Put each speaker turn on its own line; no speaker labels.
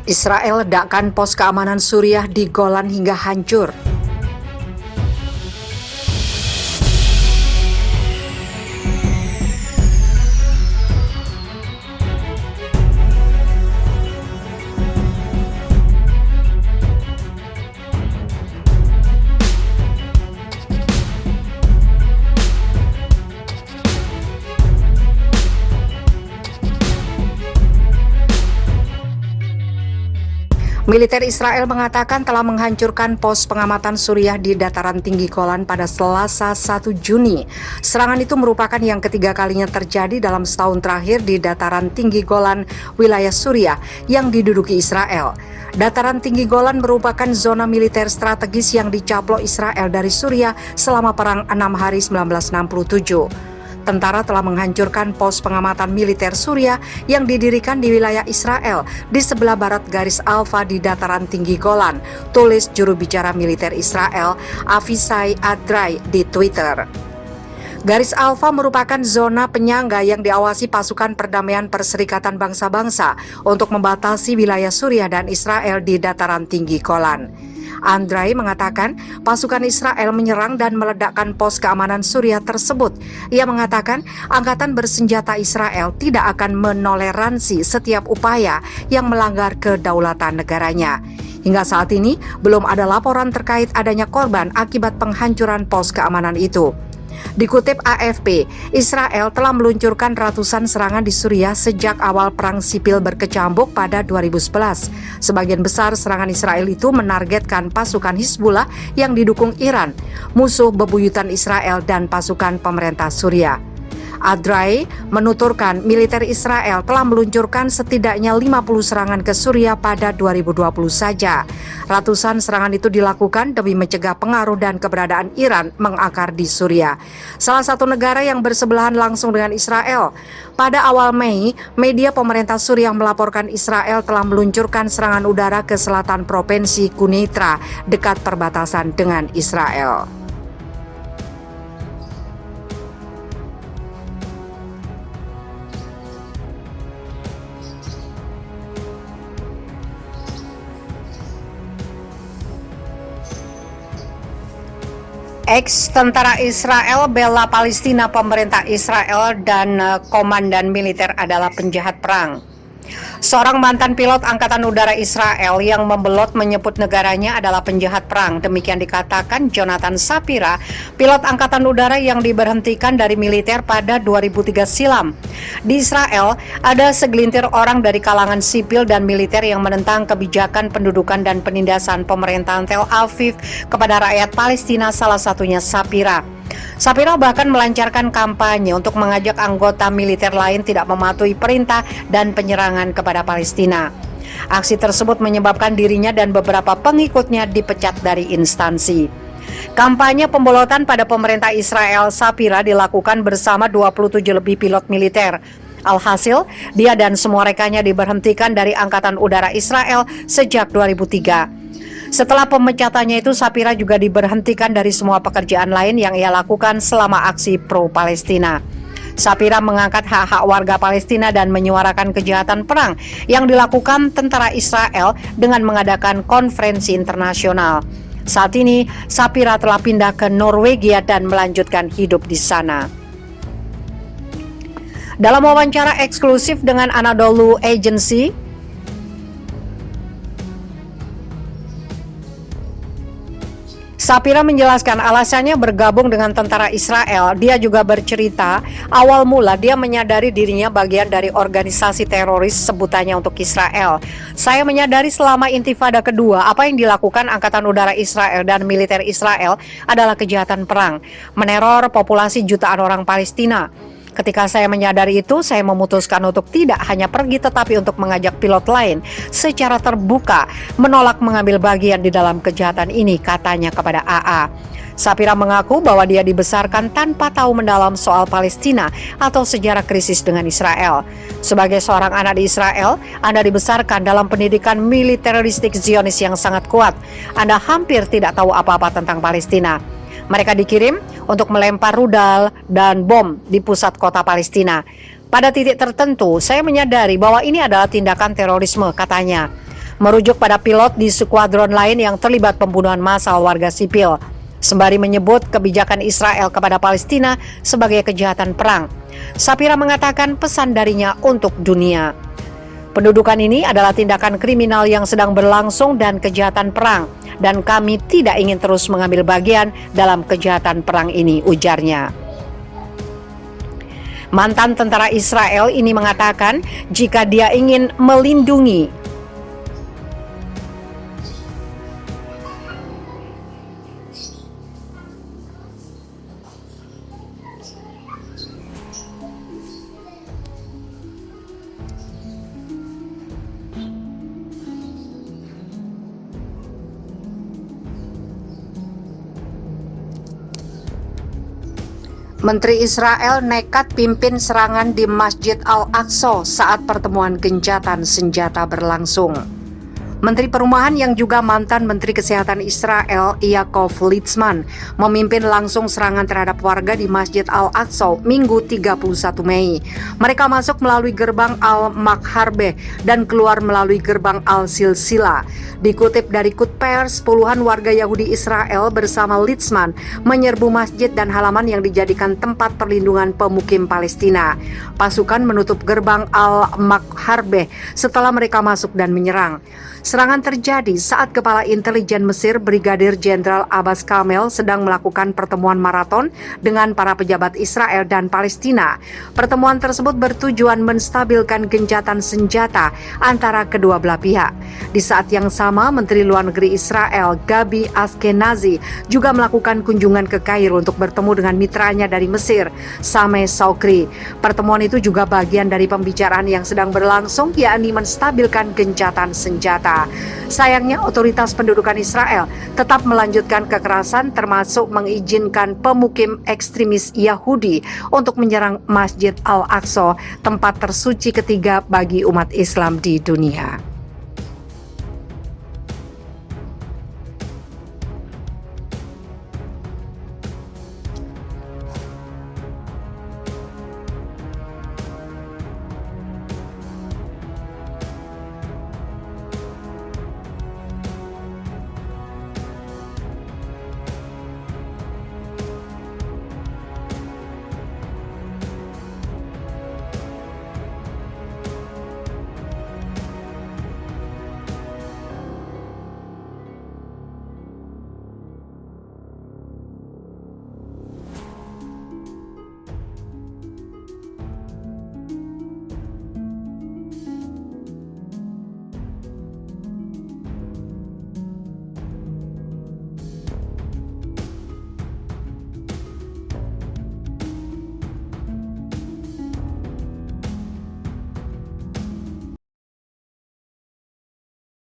Israel ledakkan pos keamanan Suriah di Golan hingga hancur. Militer Israel mengatakan telah menghancurkan pos pengamatan Suriah di dataran tinggi Golan pada Selasa 1 Juni. Serangan itu merupakan yang ketiga kalinya terjadi dalam setahun terakhir di dataran tinggi Golan, wilayah Suriah yang diduduki Israel. Dataran tinggi Golan merupakan zona militer strategis yang dicaplok Israel dari Suriah selama Perang 6 Hari 1967. Tentara telah menghancurkan pos pengamatan militer Suriah yang didirikan di wilayah Israel di sebelah barat garis Alfa di dataran tinggi Golan, tulis juru bicara militer Israel Avisai Adrai di Twitter. Garis Alfa merupakan zona penyangga yang diawasi pasukan perdamaian Perserikatan Bangsa-Bangsa untuk membatasi wilayah Suriah dan Israel di dataran tinggi Golan. Andrai mengatakan pasukan Israel menyerang dan meledakkan pos keamanan Suriah tersebut. Ia mengatakan angkatan bersenjata Israel tidak akan menoleransi setiap upaya yang melanggar kedaulatan negaranya. Hingga saat ini belum ada laporan terkait adanya korban akibat penghancuran pos keamanan itu. Dikutip AFP, Israel telah meluncurkan ratusan serangan di Suriah sejak awal perang sipil berkecambuk pada 2011. Sebagian besar serangan Israel itu menargetkan pasukan Hizbullah yang didukung Iran, musuh bebuyutan Israel dan pasukan pemerintah Suriah. Adrai menuturkan militer Israel telah meluncurkan setidaknya 50 serangan ke Suriah pada 2020 saja. Ratusan serangan itu dilakukan demi mencegah pengaruh dan keberadaan Iran mengakar di Suriah, salah satu negara yang bersebelahan langsung dengan Israel. Pada awal Mei, media pemerintah Suriah melaporkan Israel telah meluncurkan serangan udara ke selatan provinsi Quneitra dekat perbatasan dengan Israel. Ex-tentara Israel bela Palestina, pemerintah Israel dan komandan militer adalah penjahat perang. Seorang mantan pilot Angkatan Udara Israel yang membelot menyebut negaranya adalah penjahat perang. Demikian dikatakan Jonathan Sapira, pilot Angkatan Udara yang diberhentikan dari militer pada 2003 silam. Di Israel, ada segelintir orang dari kalangan sipil dan militer yang menentang kebijakan pendudukan dan penindasan pemerintahan Tel Aviv kepada rakyat Palestina, salah satunya Sapira. Sapira bahkan melancarkan kampanye untuk mengajak anggota militer lain tidak mematuhi perintah dan penyerangan kepada Palestina. Aksi tersebut menyebabkan dirinya dan beberapa pengikutnya dipecat dari instansi. Kampanye pembolotan pada pemerintah Israel Sapira dilakukan bersama 27 lebih pilot militer. Alhasil, dia dan semua rekannya diberhentikan dari Angkatan Udara Israel sejak 2003. Setelah pemecatannya itu, Sapira juga diberhentikan dari semua pekerjaan lain yang ia lakukan selama aksi pro-Palestina. Sapira mengangkat hak-hak warga Palestina dan menyuarakan kejahatan perang yang dilakukan tentara Israel dengan mengadakan konferensi internasional. Saat ini, Sapira telah pindah ke Norwegia dan melanjutkan hidup di sana. Dalam wawancara eksklusif dengan Anadolu Agency, Sapira menjelaskan alasannya bergabung dengan tentara Israel. Dia juga bercerita, awal mula dia menyadari dirinya bagian dari organisasi teroris sebutannya untuk Israel. Saya menyadari selama Intifada kedua, apa yang dilakukan Angkatan Udara Israel dan militer Israel adalah kejahatan perang, meneror populasi jutaan orang Palestina. Ketika saya menyadari itu, saya memutuskan untuk tidak hanya pergi tetapi untuk mengajak pilot lain secara terbuka menolak mengambil bagian di dalam kejahatan ini, katanya kepada AA. Sapira mengaku bahwa dia dibesarkan tanpa tahu mendalam soal Palestina atau sejarah krisis dengan Israel. Sebagai seorang anak di Israel, Anda dibesarkan dalam pendidikan militeristik Zionis yang sangat kuat. Anda hampir tidak tahu apa-apa tentang Palestina. Mereka dikirim untuk melempar rudal dan bom di pusat kota Palestina. Pada titik tertentu, saya menyadari bahwa ini adalah tindakan terorisme, katanya. merujuk pada pilot di skuadron lain yang terlibat pembunuhan massal warga sipil, sembari menyebut kebijakan Israel kepada Palestina sebagai kejahatan perang. Sapira mengatakan pesan darinya untuk dunia. Pendudukan ini adalah tindakan kriminal yang sedang berlangsung dan kejahatan perang, dan kami tidak ingin terus mengambil bagian dalam kejahatan perang ini, ujarnya. Mantan tentara Israel ini mengatakan jika dia ingin melindungi Menteri Israel nekat pimpin serangan di Masjid Al-Aqsa saat pertemuan gencatan senjata berlangsung. Menteri Perumahan yang juga mantan Menteri Kesehatan Israel, Yaakov Litzman, memimpin langsung serangan terhadap warga di Masjid Al-Aqsa Minggu 31 Mei. Mereka masuk melalui gerbang Al-Makharbeh dan keluar melalui gerbang Al-Silsila. Dikutip dari Quds, puluhan warga Yahudi Israel bersama Litzman menyerbu masjid dan halaman yang dijadikan tempat perlindungan pemukim Palestina. Pasukan menutup gerbang Al-Makharbeh setelah mereka masuk dan menyerang. Serangan terjadi saat Kepala Intelijen Mesir Brigadir Jenderal Abbas Kamel sedang melakukan pertemuan maraton dengan para pejabat Israel dan Palestina. Pertemuan tersebut bertujuan menstabilkan gencatan senjata antara kedua belah pihak. Di saat yang sama, Menteri Luar Negeri Israel Gabi Ashkenazi juga melakukan kunjungan ke Kairo untuk bertemu dengan mitranya dari Mesir, Sameh Shoukry. Pertemuan itu juga bagian dari pembicaraan yang sedang berlangsung, yakni menstabilkan gencatan senjata. Sayangnya, otoritas pendudukan Israel tetap melanjutkan kekerasan, termasuk mengizinkan pemukim ekstremis Yahudi untuk menyerang Masjid Al-Aqsa, tempat tersuci ketiga bagi umat Islam di dunia.